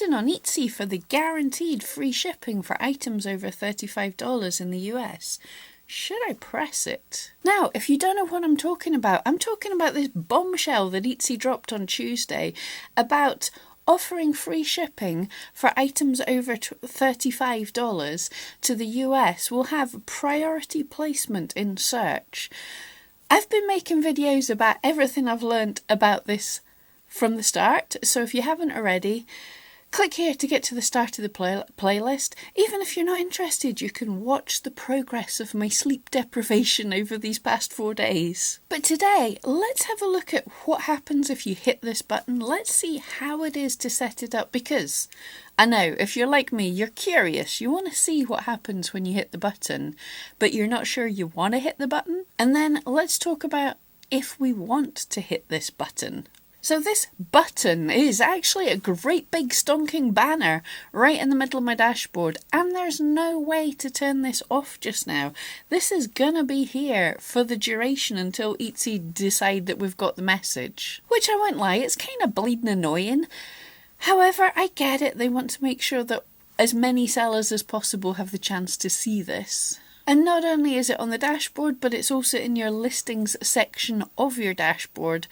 button on Etsy for the guaranteed free shipping for items over $35 in the US. Should I press it? Now, if you don't know what I'm talking about this bombshell that Etsy dropped on Tuesday about offering free shipping for items over $35 to the US will have priority placement in search. I've been making videos about everything I've learned about this from the start, so if you haven't already, click here to get to the start of the playlist. Even if you're not interested, you can watch the progress of my sleep deprivation over these past 4 days. But today, let's have a look at what happens if you hit this button. Let's see how it is to set it up, because I know, if you're like me, you're curious. You want to see what happens when you hit the button, but you're not sure you want to hit the button. And then let's talk about if we want to hit this button. So this button is actually a great big stonking banner right in the middle of my dashboard, and there's no way to turn this off just now. This is gonna be here for the duration until Etsy decide that we've got the message. Which I won't lie, it's kind of bleeding annoying. However, I get it, they want to make sure that as many sellers as possible have the chance to see this. And not only is it on the dashboard, but it's also in your listings section of your dashboard.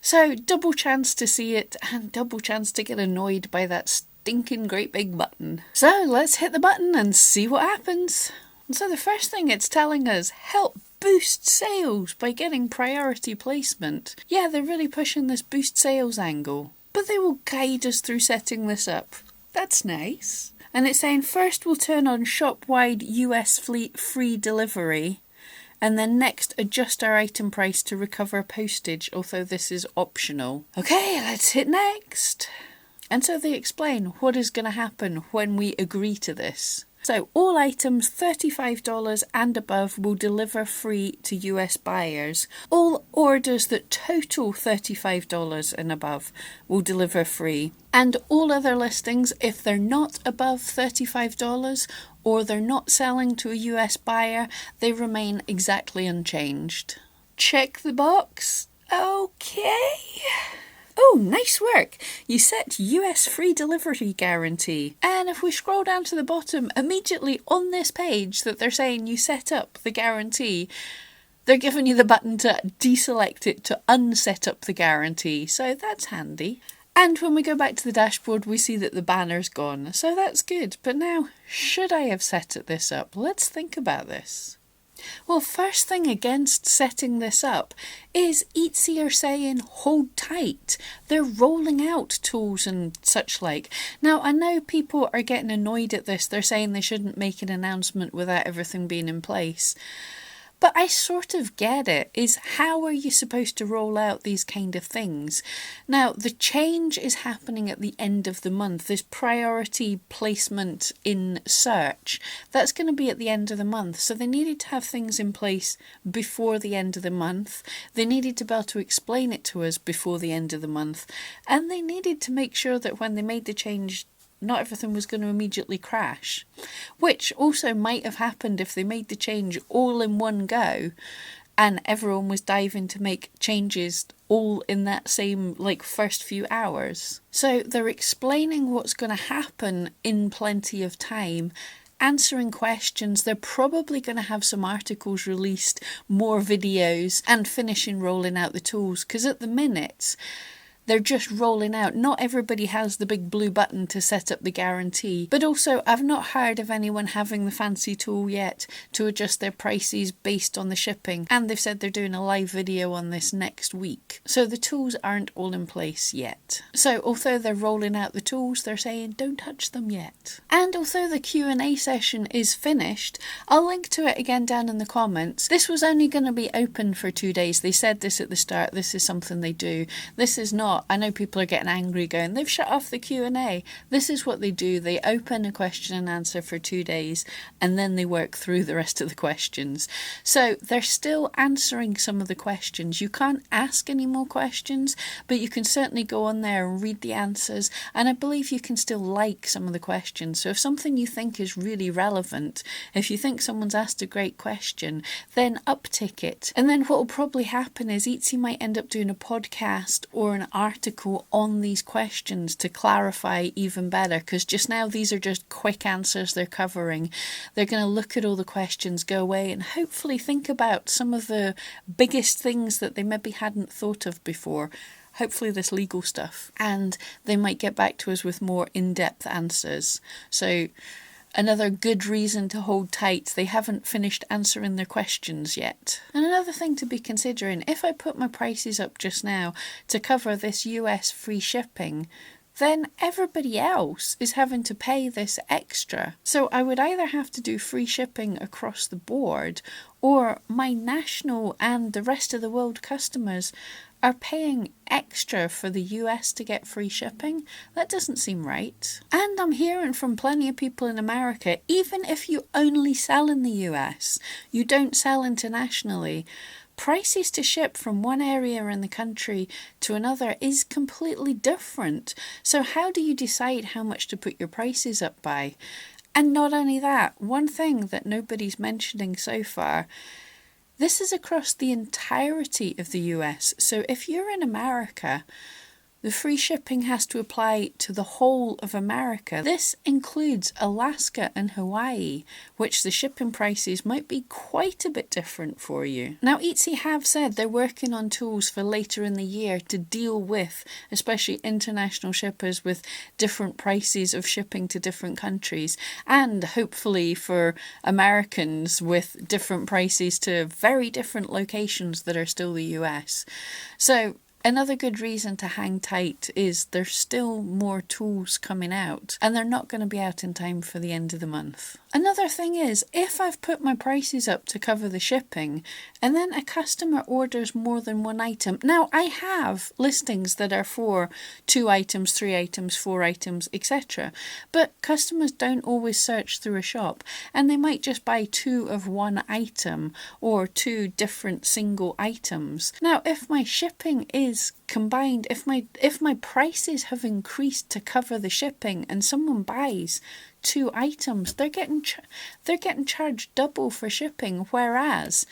So double chance to see it and double chance to get annoyed by that stinking great big button. So let's hit the button and see what happens. And so the first thing it's telling us, help boost sales by getting priority placement. Yeah, they're really pushing this boost sales angle. But they will guide us through setting this up. That's nice. And it's saying first we'll turn on shop-wide US fleet free delivery. And then next, adjust our item price to recover postage, although this is optional. Okay, let's hit next. And so they explain what is going to happen when we agree to this. So all items $35 and above will deliver free to US buyers. All orders that total $35 and above will deliver free. And all other listings, if they're not above $35 or they're not selling to a US buyer, they remain exactly unchanged. Check the box. Okay. Oh, nice work. You set US free delivery guarantee. And if we scroll down to the bottom, immediately on this page that they're saying you set up the guarantee, they're giving you the button to deselect it to unset up the guarantee. So that's handy. And when we go back to the dashboard, we see that the banner's gone. So that's good. But now, should I have set this up? Let's think about this. Well, first thing against setting this up is Etsy are saying hold tight. They're rolling out tools and such like. Now, I know people are getting annoyed at this. They're saying they shouldn't make an announcement without everything being in place. But I sort of get it, is how are you supposed to roll out these kind of things? Now, the change is happening at the end of the month. This priority placement in search, that's going to be at the end of the month. So they needed to have things in place before the end of the month. They needed to be able to explain it to us before the end of the month. And they needed to make sure that when they made the change, not everything was going to immediately crash, which also might have happened if they made the change all in one go and everyone was diving to make changes all in that same first few hours. So they're explaining what's going to happen in plenty of time, answering questions. They're probably going to have some articles released, more videos, and finishing rolling out the tools, because at the minute they're just rolling out. Not everybody has the big blue button to set up the guarantee. But also, I've not heard of anyone having the fancy tool yet to adjust their prices based on the shipping. And they've said they're doing a live video on this next week. So the tools aren't all in place yet. So although they're rolling out the tools, they're saying don't touch them yet. And although the Q&A session is finished, I'll link to it again down in the comments. This was only going to be open for 2 days. They said this at the start. This is something they do. This is not. I know people are getting angry going, they've shut off the Q&A. This is what they do. They open a question and answer for 2 days and then they work through the rest of the questions. So they're still answering some of the questions. You can't ask any more questions, but you can certainly go on there and read the answers. And I believe you can still like some of the questions. So if something you think is really relevant, if you think someone's asked a great question, then uptick it. And then what will probably happen is Etsy might end up doing a podcast or an article on these questions to clarify even better, because just now these are just quick answers they're covering. They're going to look at all the questions, go away, and hopefully think about some of the biggest things that they maybe hadn't thought of before. Hopefully this legal stuff. And they might get back to us with more in-depth answers. So another good reason to hold tight. They haven't finished answering their questions yet. And another thing to be considering, if I put my prices up just now to cover this US free shipping, then everybody else is having to pay this extra. So I would either have to do free shipping across the board, or my national and the rest of the world customers are paying extra for the US to get free shipping. That doesn't seem right. And I'm hearing from plenty of people in America, even if you only sell in the US, you don't sell internationally, prices to ship from one area in the country to another is completely different. So how do you decide how much to put your prices up by? And not only that, one thing that nobody's mentioning so far, this is across the entirety of the US. So if you're in America, the free shipping has to apply to the whole of America. This includes Alaska and Hawaii, which the shipping prices might be quite a bit different for you. Now, Etsy have said they're working on tools for later in the year to deal with, especially international shippers with different prices of shipping to different countries, and hopefully for Americans with different prices to very different locations that are still the US. So another good reason to hang tight is there's still more tools coming out, and they're not going to be out in time for the end of the month. Another thing is, if I've put my prices up to cover the shipping, and then a customer orders more than one item. Now, I have listings that are for 2 items, 3 items, 4 items, etc. But customers don't always search through a shop, and they might just buy 2 of one item, or 2 different single items. Now, if my shipping is combined, if my prices have increased to cover the shipping, and someone buys 2 items, they're getting charged double for shipping. Whereas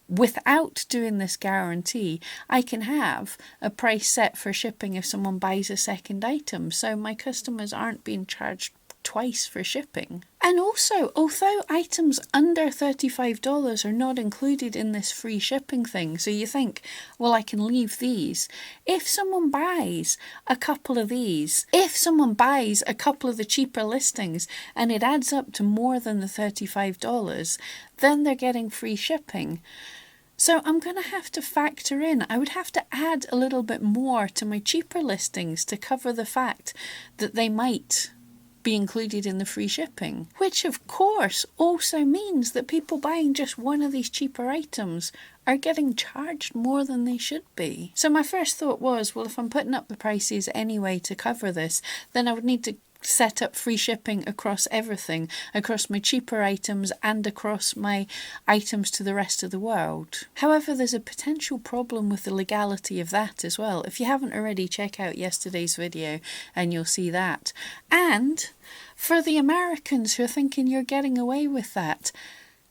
without doing this guarantee, I can have a price set for shipping if someone buys a second item, so my customers aren't being charged twice for shipping. And also, although items under $35 are not included in this free shipping thing, so you think, well, I can leave these. If someone buys a couple of these, if someone buys a couple of the cheaper listings and it adds up to more than the $35, then they're getting free shipping. So I'm going to have to factor in, I would have to add a little bit more to my cheaper listings to cover the fact that they might be included in the free shipping, which of course also means that people buying just one of these cheaper items are getting charged more than they should be. So my first thought was, well, if I'm putting up the prices anyway to cover this, then I would need to set up free shipping across everything, across my cheaper items and across my items to the rest of the world. However, there's a potential problem with the legality of that as well. If you haven't already, check out yesterday's video and you'll see that. And for the Americans who are thinking you're getting away with that,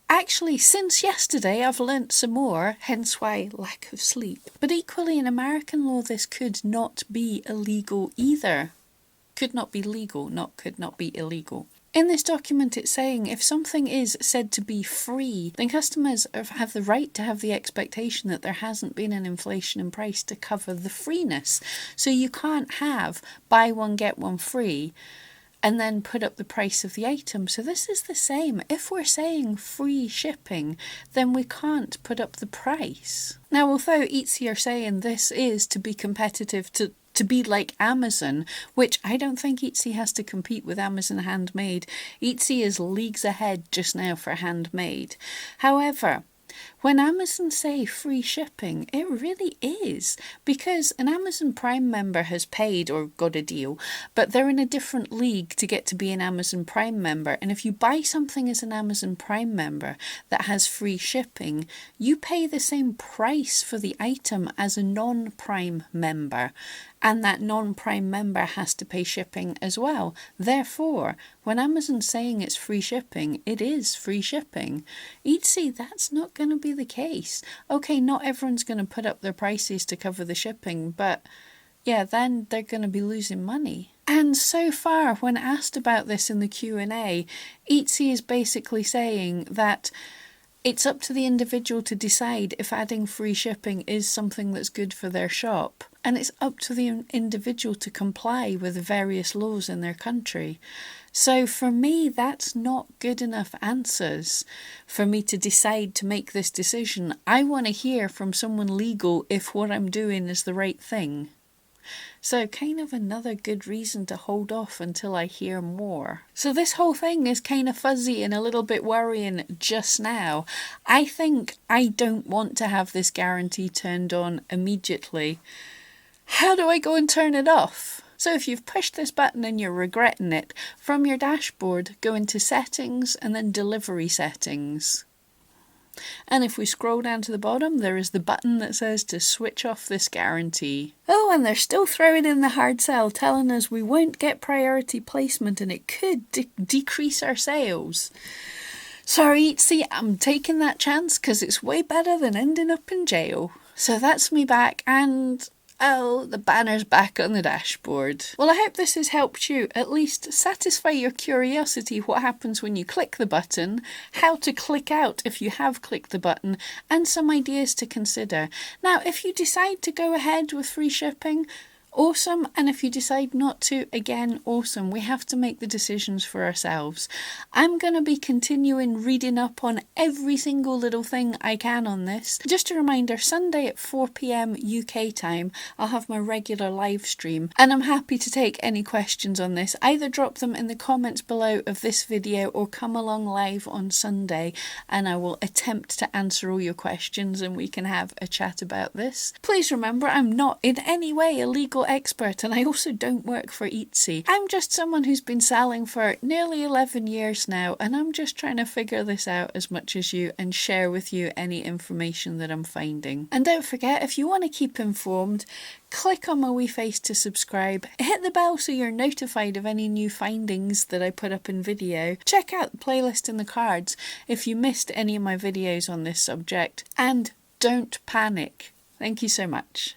actually, since yesterday, I've learnt some more, hence why lack of sleep. But equally, in American law, this could not be illegal either. Could not be legal, not could not be illegal. In this document, it's saying if something is said to be free, then customers have the right to have the expectation that there hasn't been an inflation in price to cover the freeness. So you can't have buy one, get one free and then put up the price of the item. So this is the same. If we're saying free shipping, then we can't put up the price. Now, although Etsy are saying this is to be competitive, to be like Amazon, which I don't think Etsy has to compete with Amazon Handmade. Etsy is leagues ahead just now for handmade. However, when Amazon say free shipping, it really is, because an Amazon Prime member has paid or got a deal, but they're in a different league to get to be an Amazon Prime member. And if you buy something as an Amazon Prime member that has free shipping, you pay the same price for the item as a non-Prime member. And that non-Prime member has to pay shipping as well. Therefore, when Amazon's saying it's free shipping, it is free shipping. Etsy, that's not going to be the case. Okay, not everyone's going to put up their prices to cover the shipping, but yeah, then they're going to be losing money. And so far, when asked about this in the Q&A, Etsy is basically saying that it's up to the individual to decide if adding free shipping is something that's good for their shop. And it's up to the individual to comply with various laws in their country. So for me, that's not good enough answers for me to decide to make this decision. I want to hear from someone legal if what I'm doing is the right thing. So kind of another good reason to hold off until I hear more. So this whole thing is kind of fuzzy and a little bit worrying just now. I think I don't want to have this guarantee turned on immediately. How do I go and turn it off? So if you've pushed this button and you're regretting it, from your dashboard, go into settings and then delivery settings. And if we scroll down to the bottom, there is the button that says to switch off this guarantee. Oh, and they're still throwing in the hard sell, telling us we won't get priority placement and it could decrease our sales. Sorry, Etsy, I'm taking that chance because it's way better than ending up in jail. So that's me back, and oh, the banner's back on the dashboard. Well, I hope this has helped you at least satisfy your curiosity what happens when you click the button, how to click out if you have clicked the button, and some ideas to consider. Now, if you decide to go ahead with free shipping, awesome, and if you decide not to, again, awesome. We have to make the decisions for ourselves. I'm going to be continuing reading up on every single little thing I can on this. Just a reminder, Sunday at 4 p.m. UK time, I'll have my regular live stream, and I'm happy to take any questions on this. Either drop them in the comments below of this video or come along live on Sunday, and I will attempt to answer all your questions and we can have a chat about this. Please remember, I'm not in any way a legal expert, and I also don't work for Etsy. I'm just someone who's been selling for nearly 11 years now, and I'm just trying to figure this out as much as you and share with you any information that I'm finding. And don't forget, if you want to keep informed, click on my wee face to subscribe, hit the bell so you're notified of any new findings that I put up in video, check out the playlist in the cards if you missed any of my videos on this subject, and don't panic. Thank you so much.